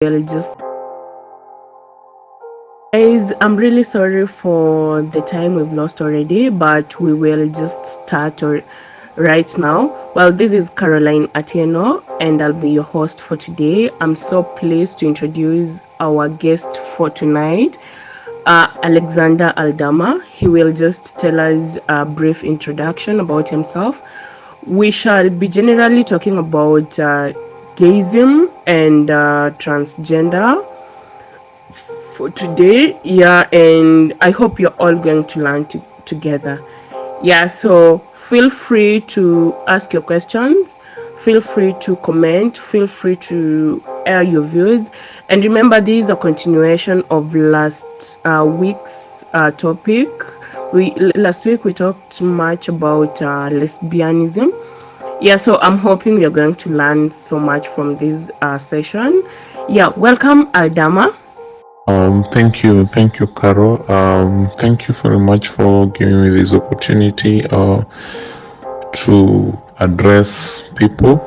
will just guys, I'm really sorry for the time we've lost already, but we will just start right now. Well, this is Caroline Atieno, and I'll be your host for today. I'm so pleased to introduce our guest for tonight, Alexander Aldama. He will just tell us a brief introduction about himself. We shall be generally talking about gayism and transgender for today. Yeah, and I hope you're all going to learn together. Yeah, so feel free to ask your questions, feel free to comment, feel free to air your views. And remember, this is a continuation of last week's topic. Last week we talked much about lesbianism. Yeah, so I'm hoping you're going to learn so much from this session. Yeah, welcome, Aldama. Thank you, Caro. Thank you very much for giving me this opportunity to address people.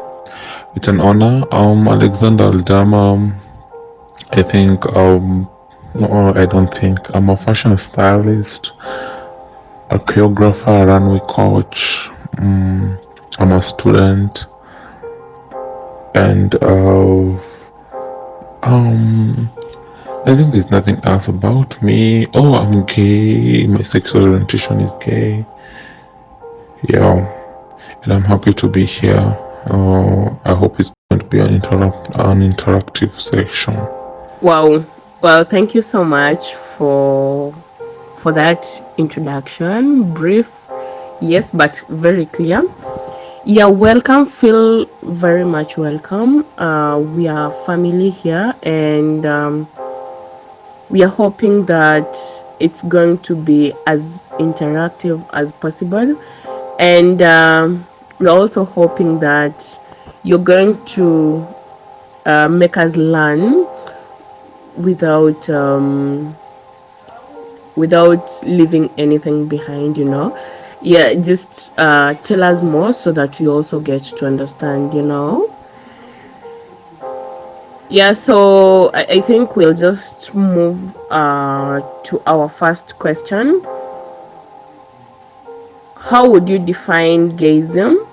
It's an honor. Alexander Aldama. I think. No, I don't think. I'm a fashion stylist, a choreographer, a runway coach. I'm a student, and um, I think there's nothing else about me. Oh, I'm gay. My sexual orientation is gay. Yeah, and I'm happy to be here. I hope it's going to be an interactive section. Wow. Well, thank you so much for that introduction. Brief, yes, but very clear. Yeah, welcome. Feel very much welcome. We are family here, and we are hoping that it's going to be as interactive as possible. And we're also hoping that you're going to make us learn without without leaving anything behind, yeah, just tell us more so that we also get to understand. Yeah, so I think we'll just move to our first question. How would you define gayism,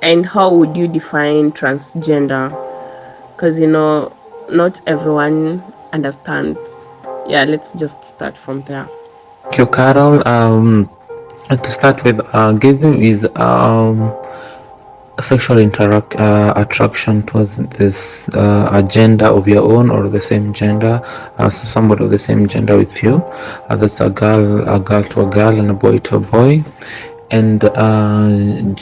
and how would you define transgender? Because not everyone understands. Yeah, let's just start from there. Thank you, Carol. To start with, gazing is a sexual attraction towards this agenda of your own or the same gender, so somebody of the same gender with you. That's a girl to a girl, and a boy to a boy. And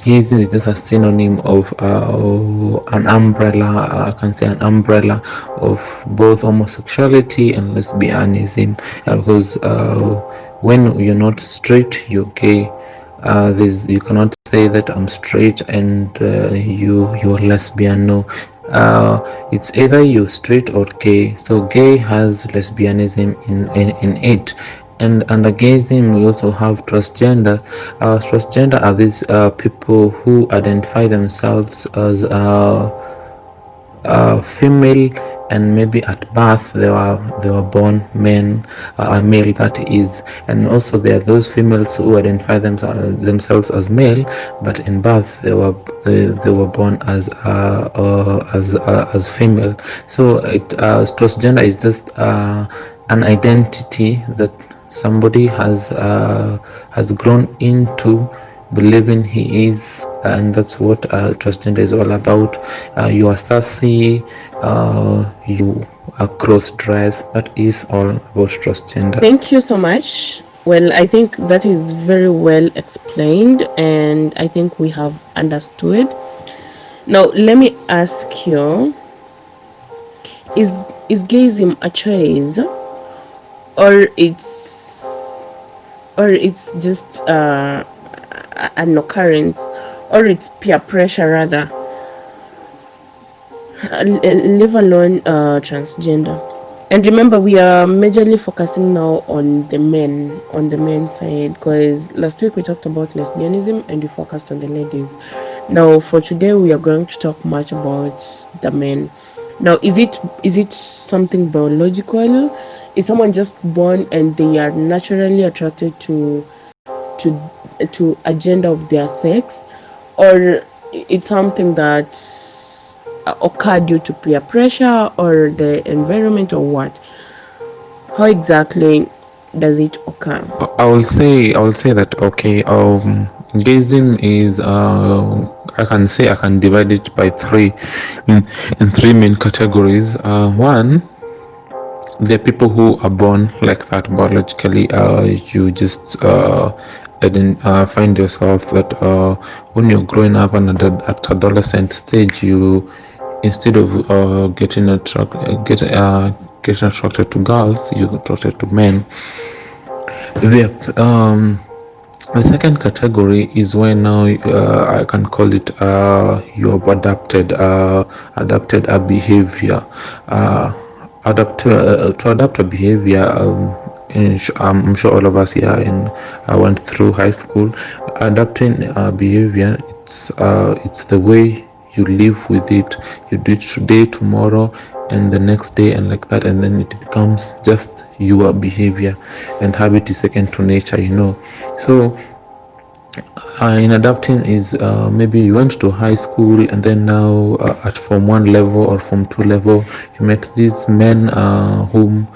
gazing is just a synonym of an umbrella. I can say an umbrella of both homosexuality and lesbianism, because when you're not straight, you're gay. You cannot say that I'm straight and you're lesbian. No, it's either you're straight or gay. So gay has lesbianism in it. And under gayism, we also have transgender. Transgender are these people who identify themselves as female, and maybe at birth they were born men, male, that is. And also there are those females who identify themselves as male, but in birth they were born as female. So transgender is just an identity that somebody has grown into believing he is, and that's what transgender is all about. You are sassy, you are cross dress. That is all about transgender. Thank you so much. Well, I think that is very well explained, and I think we have understood. Now, let me ask you: is gayism a choice, or it's just an occurrence, or it's peer pressure rather? Leave alone transgender. And remember, we are majorly focusing now on the men side, because last week we talked about lesbianism and we focused on the ladies. Now for today we are going to talk much about the men. Now, is it something biological? Is someone just born and they are naturally attracted to a gender of their sex, or it's something that occurred due to peer pressure or the environment, or what? How exactly does it occur? I will say that okay. Gazing is I can divide it by three in three main categories. One, there are people who are born like that biologically. You just find yourself that when you're growing up and at adolescent stage, you, instead of getting attracted to girls, you get attracted to men. The second category is when now I can call it you have adapted a behavior. Uh, to adapt a behavior. I'm sure all of us here went through high school. Adapting behavior, it's the way you live with it. You do it today, tomorrow, and the next day, and like that, and then it becomes just your behavior, and habit is second to nature. So in adapting is maybe you went to high school, and then now at form 1 level or form 2 level, you met these men whom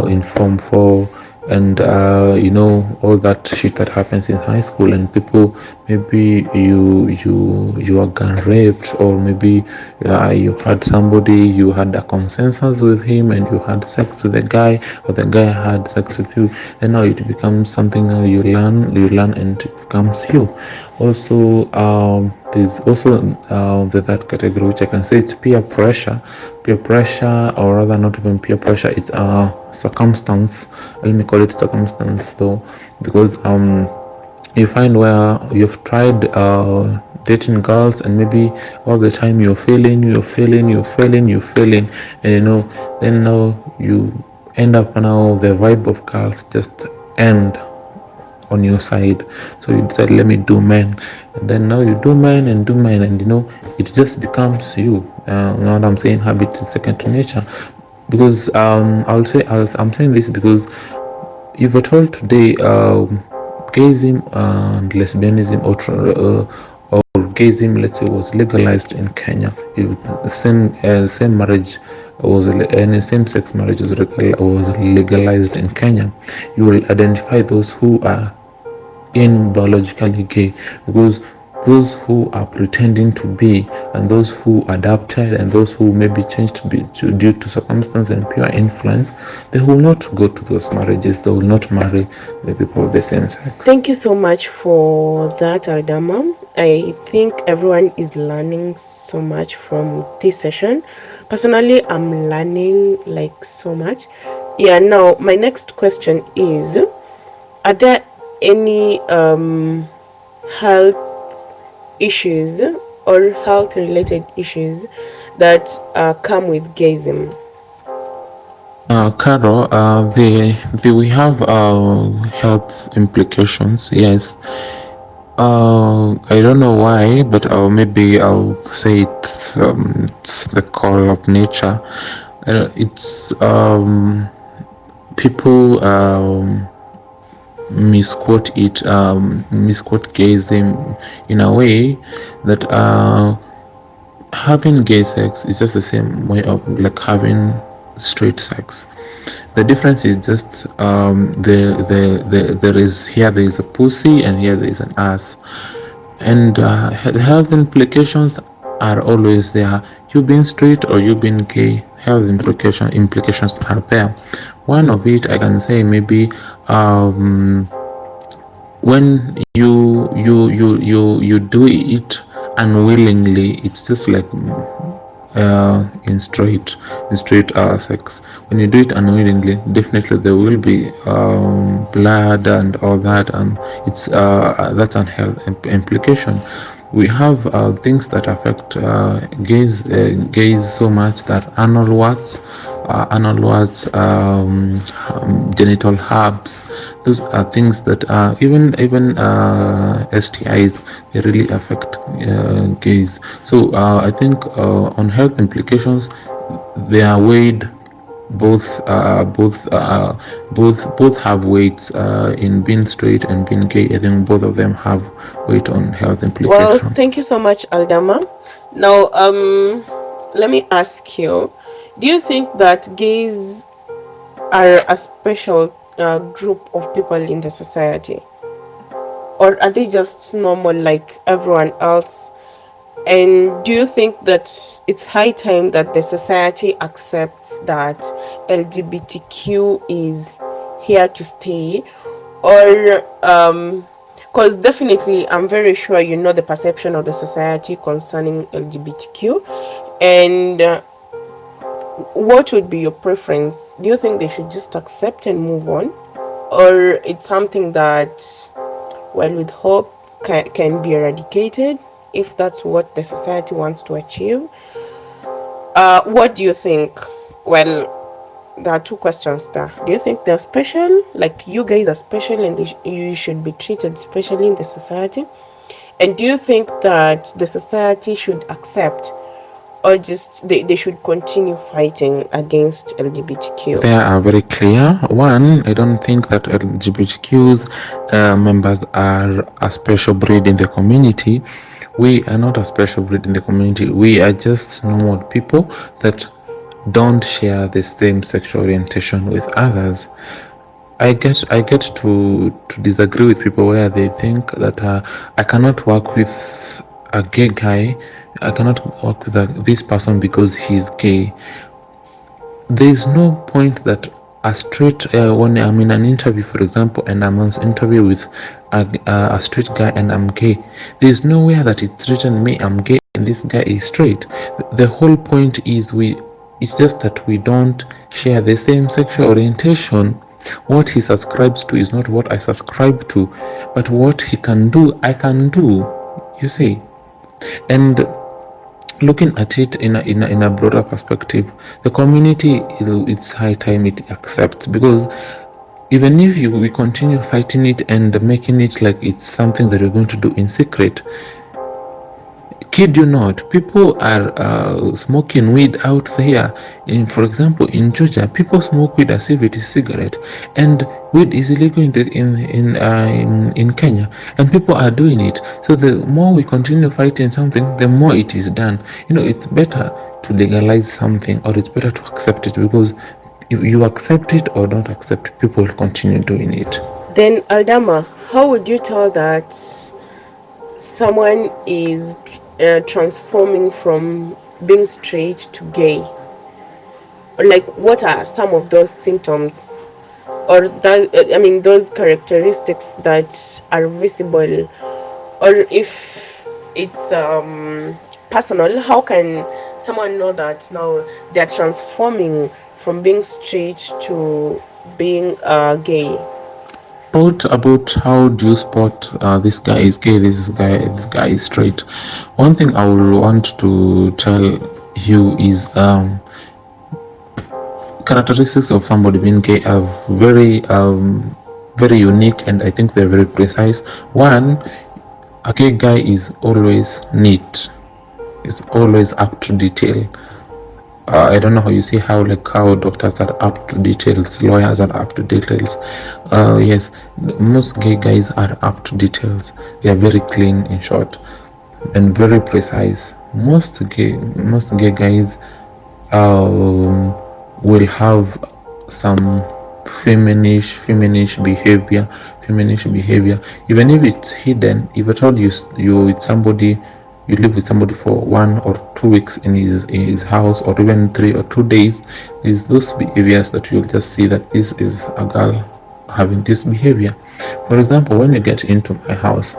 in form 4, and all that shit that happens in high school, and people, maybe you are gang raped, or maybe you had somebody, you had a consensus with him, and you had sex with a guy, or the guy had sex with you. Then now it becomes something. Now you learn, and it becomes you. Also, there's also the third category, which I can say it's peer pressure, or rather not even peer pressure, it's circumstance. Let me call it circumstance though, because you find where you've tried dating girls, and maybe all the time you're failing, and then now you end up, now the vibe of girls just end on your side. So you decide, let me do men, and then now you do men and do men, and it just becomes you. Now what I'm saying, habit is second to nature. Because I'm saying this because if at all today, gayism and lesbianism, or gayism, let's say, was legalized in Kenya, if the same marriage was, any same-sex marriage was legalized in Kenya, you will identify those who are in biologically gay, because those who are pretending to be, and those who adapted, and those who maybe changed due to circumstance and pure influence, they will not go to those marriages. They will not marry the people of the same sex. Thank you so much for that, Aldama. I think everyone is learning so much from this session. Personally, I'm learning like so much. Yeah, now my next question is, are there any health issues or health related issues that come with gayism? Carol, we have health implications. Yes. I don't know why, but maybe I'll say it's the call of nature. It's people misquote gayism in a way that having gay sex is just the same way of like having straight sex. The difference is just there is a pussy, and here there is an ass, and the health implications are always there. You being straight or you being gay, health implications are there. One of it, I can say, maybe when you do it unwillingly, it's just like in straight sex. When you do it unwillingly, definitely there will be blood and all that, and it's that's an health implication. We have things that affect gays so much, that anal warts, anal warts, genital herpes. Those are things that even STIs, they really affect gays. So I think on health implications, they are weighed both have weights in being straight and being gay. I think both of them have weight on health Well, implications. thank you so much, Aldama. Now, let me ask you: do you think that gays are a special group of people in the society, or are they just normal like everyone else? And do you think that it's high time that the society accepts that LGBTQ is here to stay? Or, because definitely I'm very sure you know the perception of the society concerning LGBTQ. And what would be your preference? Do you think they should just accept and move on? Or it's something that, well, with hope, can be eradicated if that's what the society wants to achieve? What do you think? Well, there are two questions there. Do you think they're special? Like you guys are special and you should be treated specially in the society? And do you think that the society should accept, or just they should continue fighting against LGBTQ? They are very clear. One, I don't think that LGBTQ's members are a special breed in the community. We are not a special breed in the community. We are just normal people that don't share the same sexual orientation with others. I get to disagree with people where they think that I cannot work with a gay guy. I cannot work with this person because he's gay. There is no point that a straight when I'm in an interview, for example, and I'm on interview with a straight guy and I'm gay. There is nowhere that it's written me I'm gay and this guy is straight. The whole point is it's just that we don't share the same sexual orientation. What he subscribes to is not what I subscribe to, but what he can do, I can do. You see, and looking at it in a broader perspective, the community, it's high time it accepts, because even if we continue fighting it and making it like it's something that we're going to do in secret, kid you not, people are smoking weed out there. For example, in Georgia, people smoke weed as if it is cigarette, and weed is illegal in Kenya, and people are doing it. So the more we continue fighting something, the more it is done. It's better to legalize something, or it's better to accept it, because if you accept it or don't accept it, people will continue doing it. Then, Aldama, how would you tell that someone is transforming from being straight to gay? Like, what are some of those symptoms, or that I mean, those characteristics that are visible? Or if it's personal, how can someone know that now they're transforming from being straight to being gay? About how do you spot this guy is gay, this guy is straight? One thing I will want to tell you is characteristics of somebody being gay are very unique, and I think they're very precise. One, a gay guy is always neat, is always up to detail. I don't know how you see how doctors are up to details, lawyers are up to details. Yes, most gay guys are up to details. They are very clean, in short, and very precise. Most gay guys will have some feminish behavior, even if it's hidden. If at all you with somebody, you live with somebody for 1 or 2 weeks in his house, or even 3 or 2 days, there's those behaviors that you'll just see that this is a girl having this behavior. For example, when you get into my house,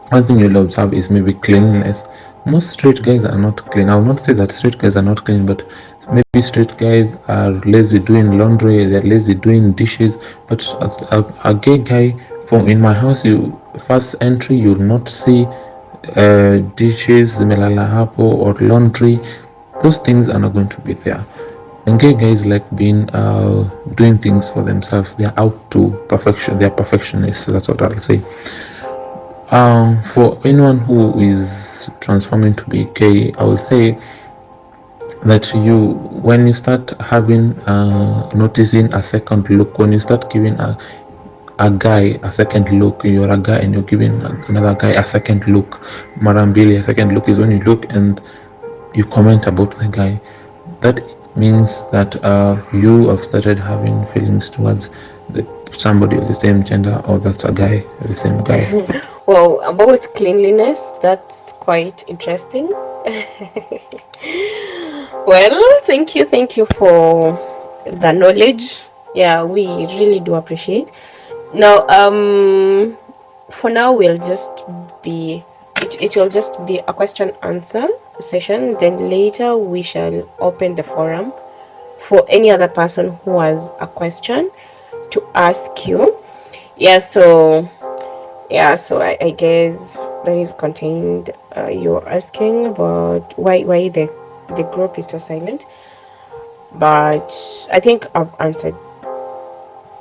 one thing you'll observe is maybe cleanliness. Most straight guys are not clean. I will not say that straight guys are not clean, but maybe straight guys are lazy doing laundry, they're lazy doing dishes. But as a gay guy, from in my house, you first entry, you'll not see dishes, melala hapo, or laundry. Those things are not going to be there. And gay guys like being doing things for themselves. They are out to perfection. They are perfectionists. That's what I'll say. For anyone who is transforming to be gay, I will say that when you start having noticing a second look, when you start giving a guy a second look, you're a guy and you're giving another guy a second look. Marambili, a second look is when you look and you comment about the guy. That means that you have started having feelings towards somebody of the same gender, or that's a guy, the same guy. Well, about cleanliness, that's quite interesting. Well, thank you for the knowledge. Yeah, we really do appreciate. Now, for now, it will just be a question answer session. Then later we shall open the forum for any other person who has a question to ask you. Yeah, so I guess that is contained. You're asking about why the group is so silent, but I think I've answered.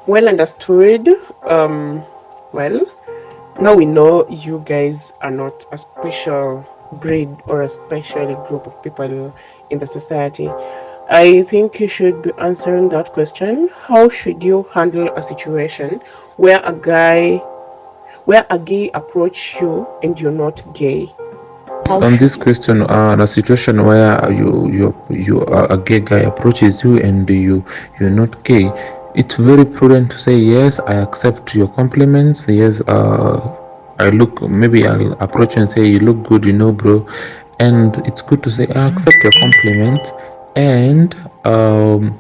Well understood. Well, now we know you guys are not a special breed or a special group of people in the society. I think you should be answering that question. How should you handle a situation where a gay approach you and you're not gay? How On should this you? question, a situation where you a gay guy approaches you and you're not gay, it's very prudent to say yes, I accept your compliments. Yes, I look. Maybe I'll approach and say you look good, bro. And it's good to say I accept your compliments, and I'm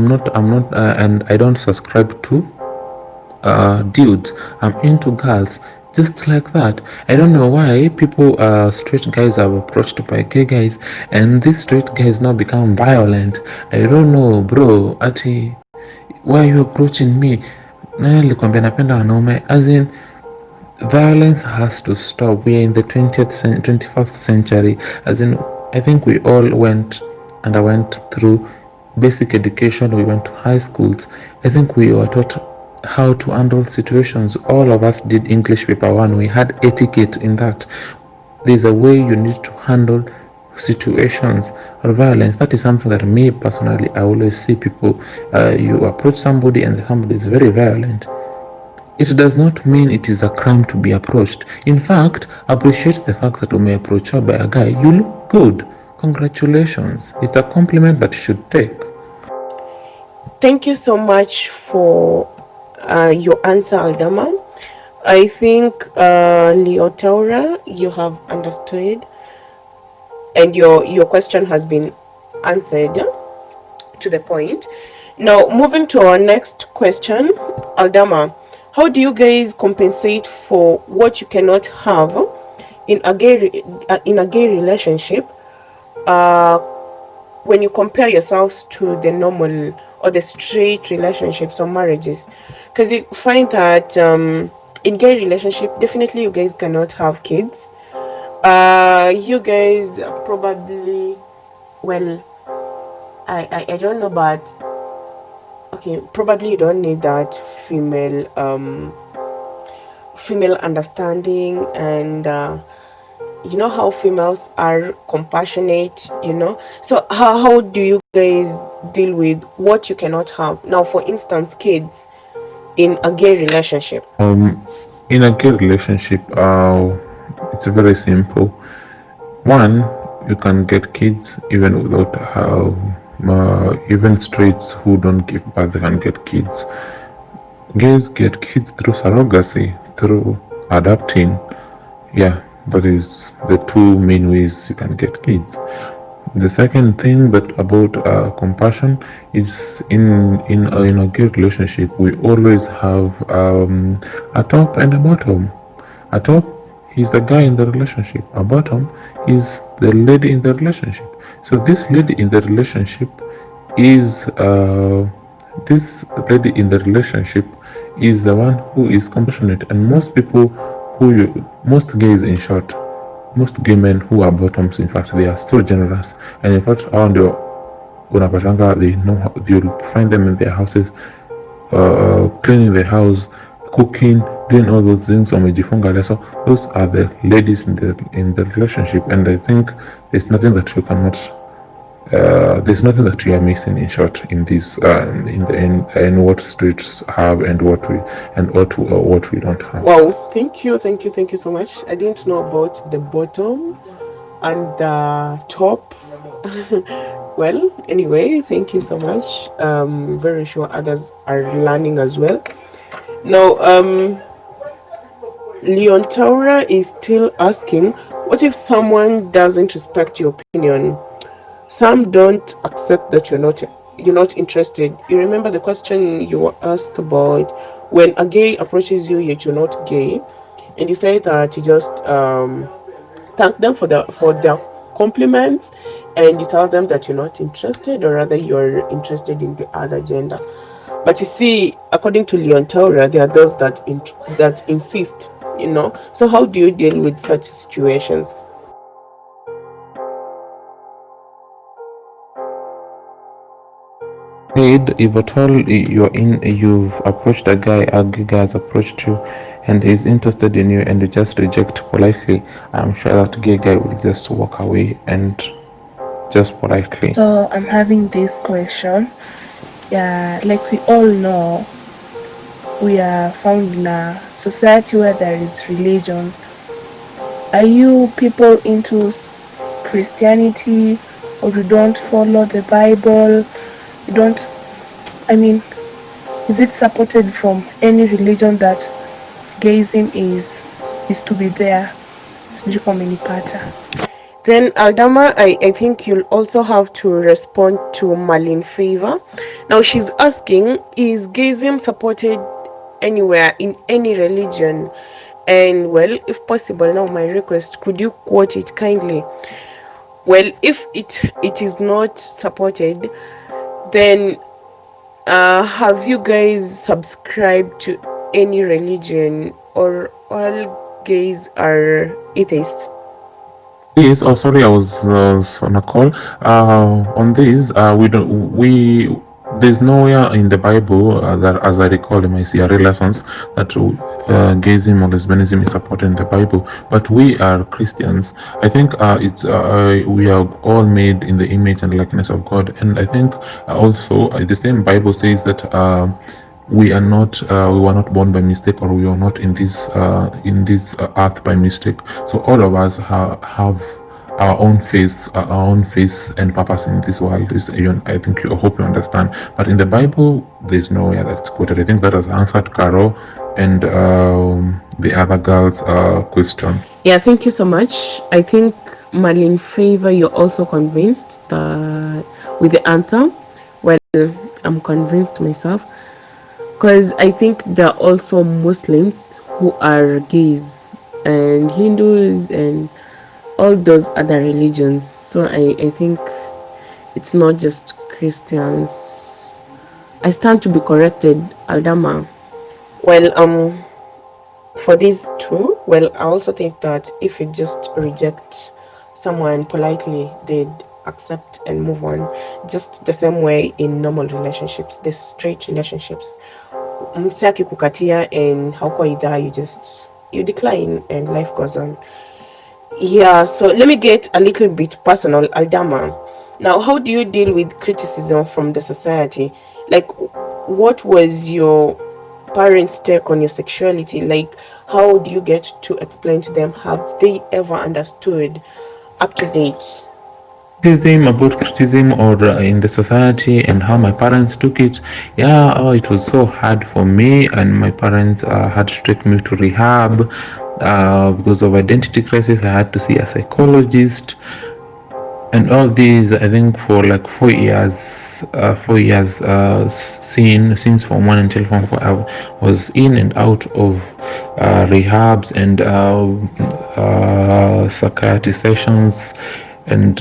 not, and I don't subscribe to dudes. I'm into girls. Just like that. I don't know why people, straight guys, are approached by gay guys, and these straight guys now become violent. I don't know, bro. Ati, why are you approaching me? Nani alikwambia napenda wanaume? As in, violence has to stop. We are in the 21st century. As in, I think we all underwent through basic education. We went to high schools. I think we were taught how to handle situations. All of us did English paper one. We had etiquette in that. There's a way you need to handle situations of violence. That is something that me personally, I always see people. You approach somebody and somebody is very violent. It does not mean it is a crime to be approached. In fact, appreciate the fact that you may approach her by a guy. You look good. Congratulations. It's a compliment that you should take. Thank you so much for your answer, Aldama. I think Leotaura, you have understood, and your question has been answered to the point. Now, moving to our next question, Aldama, how do you guys compensate for what you cannot have in a gay relationship? Uh, when you compare yourselves to the normal or the straight relationships or marriages, because you find that in gay relationship, definitely you guys cannot have kids. You guys probably, well, I don't know, but okay, probably you don't need that female understanding, and you know how females are compassionate, so how do you guys deal with what you cannot have now, for instance, kids in a gay relationship? In a gay relationship, it's very simple. One, you can get kids even without even straights who don't give birth, they can get kids. Gays get kids through surrogacy, through adopting. Yeah, that is the two main ways you can get kids. The second thing that about compassion is in a gay relationship we always have a top and a bottom. A top is the guy in the relationship. A bottom is the lady in the relationship. So this lady in the relationship is is the one who is compassionate, and most gays, in short, most gay men who are bottoms, in fact, they are still generous. And in fact, around unapatanga you'll find them in their houses, cleaning the house, cooking, doing all those things. Wamejifunga leso. Those are the ladies in the relationship, and I think there's nothing that you cannot. There's nothing that we are missing, in short, in this in what streets have and what we don't have. Wow, thank you so much. I didn't know about the bottom and the top. Well, anyway, thank you so much. Very sure others are learning as well. Now, Leon Taura is still asking, what if someone doesn't respect your opinion? Some don't accept that you're not interested. You remember the question you were asked about when a gay approaches you yet you're not gay, and you say that you just thank them for their compliments, and you tell them that you're not interested, or rather you're interested in the other gender. But you see, according to Leon Taura, there are those that insist. So how do you deal with such situations? If at all you've approached a gay guy has approached you and is interested in you and you just reject politely, I'm sure that gay guy will just walk away and just politely. So I'm having this question. Yeah, like we all know, we are found in a society where there is religion. Are you people into Christianity, or you don't follow the Bible? You don't, I mean, is it supported from any religion that gayism is to be there? Sijui kama umenipata. Then Aldama, I think you'll also have to respond to Malin Favor. Now she's asking, is gayism supported anywhere in any religion? And well, if possible, now my request, could you quote it kindly? Well, if it is not supported, then have you guys subscribed to any religion, or all gays are atheists? Yes, oh sorry, I was on a call. On this, we don't we there's nowhere in the Bible that, as I recall in my CRA lessons, that gayism or lesbianism is supported in the Bible. But we are Christians. I think it's we are all made in the image and likeness of God, and I think also the same Bible says that. We were not born by mistake, or we are not in this earth by mistake. So all of us have our own face and purpose in this world. I think you hope you understand. But in the Bible, there's nowhere that's quoted. I think that has answered Caro and the other girl's question. Yeah, thank you so much. I think Malin Favor, you're also convinced with the answer. Well, I'm convinced myself, because I think there are also Muslims who are gays, and Hindus, and all those other religions. So I think it's not just Christians. I stand to be corrected, Aldama. Well, for these two, well, I also think that if you just reject someone politely, they'd accept and move on, just the same way in normal relationships, the straight relationships. Mse akikukatia and hauko idhaa, you decline and life goes on. Yeah, so let me get a little bit personal, Aldama. Now, how do you deal with criticism from the society? Like, what was your parents' take on your sexuality? Like, how do you get to explain to them? Have they ever understood up to date? Criticism or in the society and how my parents took it. Yeah, it was so hard for me, and my parents had to take me to rehab because of identity crisis. I had to see a psychologist and all these. I think for like 4 years, since Form 1 until Form 4, I was in and out of rehabs and psychiatry sessions, and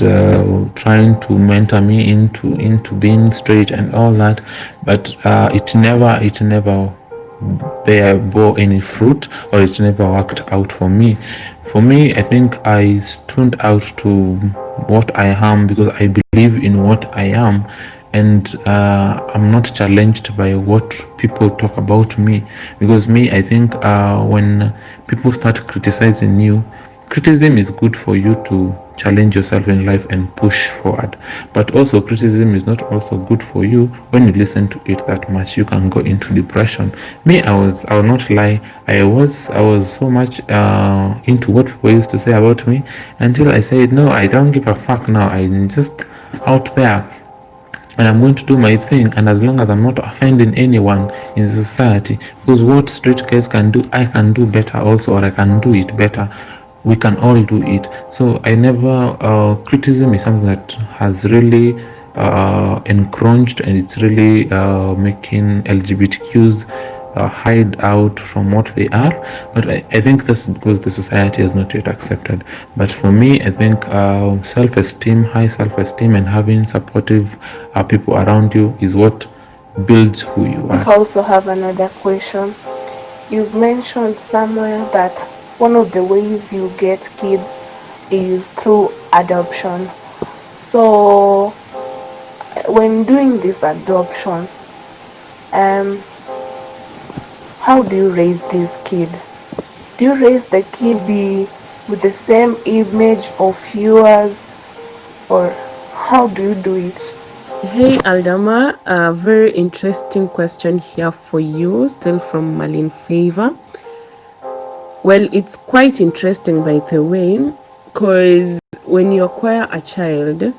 trying to mentor me into being straight and all that. But it never bore any fruit, or it never worked out for me. For me, I think I turned out to what I am because I believe in what I am, and I'm not challenged by what people talk about me. Because me, I think when people start criticizing you, criticism is good for you to challenge yourself in life and push forward, but also criticism is not also good for you. When you listen to it that much, you can go into depression. Me, I will not lie, I was so much into what people used to say about me, until I said no, I don't give a fuck now. I'm just out there and I'm going to do my thing, and as long as I'm not offending anyone in society, because what straight guys can do, I can do better also, or I can do it better. We can all do it. So I never criticism is something that has really encroached, and it's really making LGBTQs hide out from what they are. But I think that's because the society has not yet accepted. But for me, I think self-esteem, high self-esteem, and having supportive people around you is what builds who you I are. also have another question. You've mentioned somewhere that one of the ways you get kids is through adoption. So, when doing this adoption, um, how do you raise this kid? Do you raise the kid be with the same image of yours, or how do you do it? Hey Aldama, a very interesting question here for you, still from Malin Favor. Well, it's quite interesting by the way, because when you acquire a child,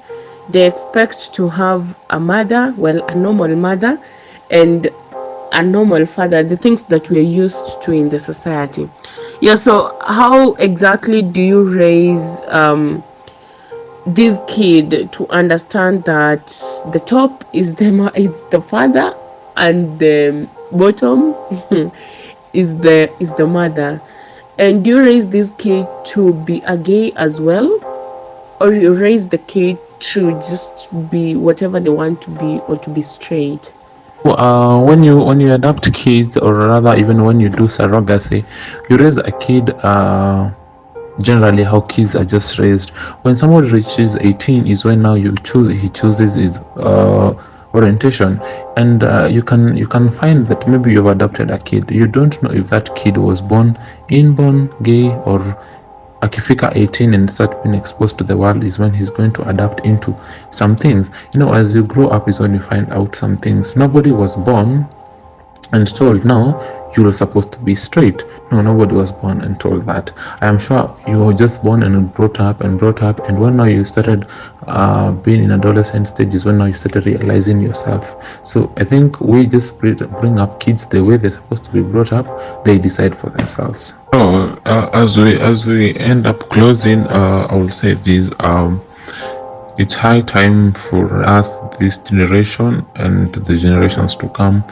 they expect to have a mother, well, a normal mother, and a normal father, the things that we're used to in the society. Yeah, so how exactly do you raise this kid to understand that the top is the father and the bottom is the mother? And do you raise this kid to be a gay as well, or you raise the kid to just be whatever they want to be or to be straight? When you adopt kids, or rather even when you do surrogacy, you raise a kid generally how kids are just raised. When someone reaches 18 is when now he chooses his orientation, and you can find that maybe you've adopted a kid, you don't know if that kid was born inborn gay, or akifika 18 and start being exposed to the world is when he's going to adapt into some things. As you grow up is when you find out some things. Nobody was born and told, no, you were supposed to be straight. No, nobody was born and told that. I am sure you were just born and brought up and brought up, and when now you started being in adolescent stages, when now you started realizing yourself. So I think we just bring up kids the way they're supposed to be brought up. They decide for themselves. So as we end up closing, I will say this: it's high time for us, this generation and the generations to come,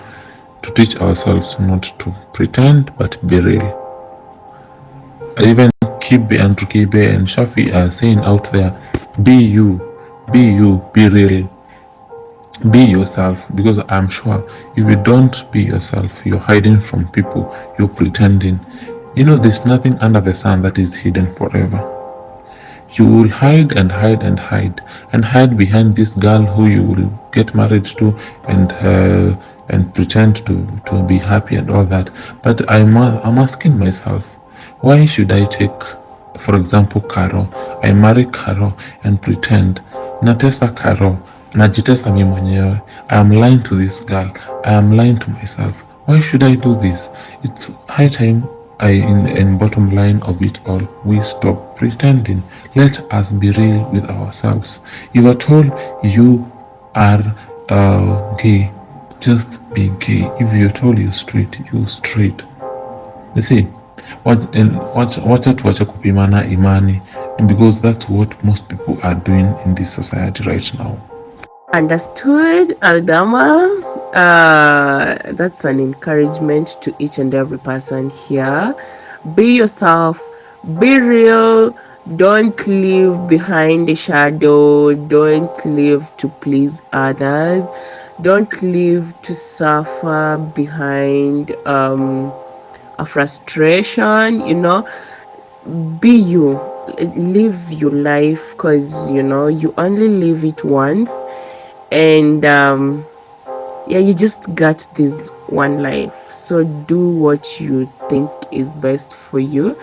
to teach ourselves not to pretend but be real. Even Kibe and Rukibe and Shafi are saying out there, be you, be real, be yourself. Because I'm sure if you don't be yourself, you're hiding from people, you're pretending. There's nothing under the sun that is hidden forever. You will hide and hide and hide and hide behind this girl who you will get married to, and pretend to be happy and all that. But I'm asking myself, why should I take, for example, Caro? I marry Caro and pretend natesa Caro, najitesa mimi mwenyewe. I am lying to this girl. I am lying to myself. Why should I do this? It's high time in bottom line of it all, we stop pretending. Let us be real with ourselves. If at all you are gay, just be gay. If you're told you're straight, you're straight. You see, wacha tuache kupimana imani, because that's what most people are doing in this society right now. Understood, Aldama. That's an encouragement to each and every person here. Be yourself, be real, don't live behind the shadow, don't live to please others. Don't live to suffer behind a frustration, be you, live your life, because you only live it once. And yeah, you just got this one life, so do what you think is best for you.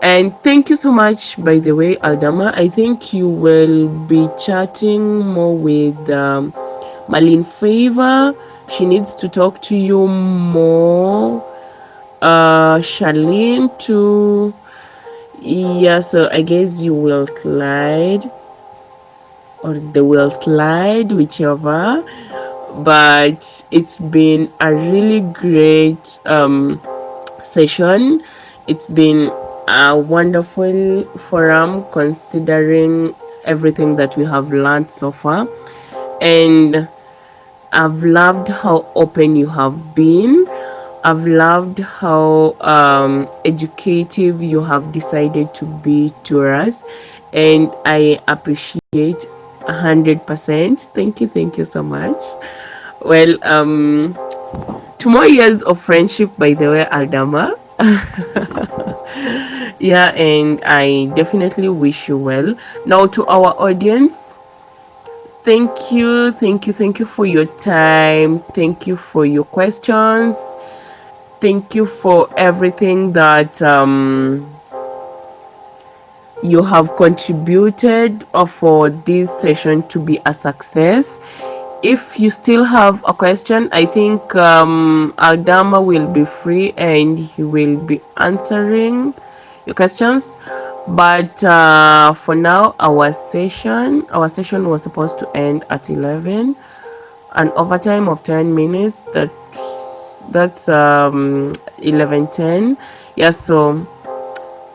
And thank you so much, by the way, Aldama. I think you will be chatting more with Malin Favor. She needs to talk to you more. Charlene too. Yeah, so I guess you will slide, or they will slide, whichever. But it's been a really great session. It's been a wonderful forum, considering everything that we have learned so far. And I've loved how open you have been. I've loved how educative you have decided to be to us, and I appreciate 100%. Thank you so much. Well, 2 more years of friendship, by the way, Aldama. Yeah, and I definitely wish you well. Now, to our audience, thank you for your time. Thank you for your questions. Thank you for everything that you have contributed for this session to be a success. If you still have a question, I think Aldama will be free and he will be answering your questions. But for now, our session was supposed to end at 11, an overtime of 10 minutes. That's 11:10. Yeah, so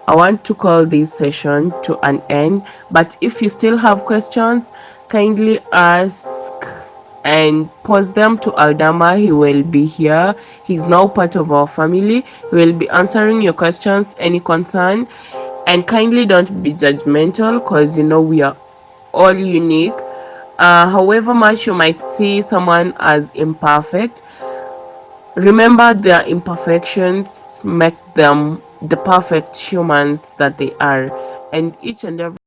I want to call this session to an end. But if you still have questions, kindly ask and post them to Aldama. He will be here. He's now part of our family. He will be answering your questions, any concern. And kindly don't be judgmental, because we are all unique. However much you might see someone as imperfect, remember their imperfections make them the perfect humans that they are. And each and every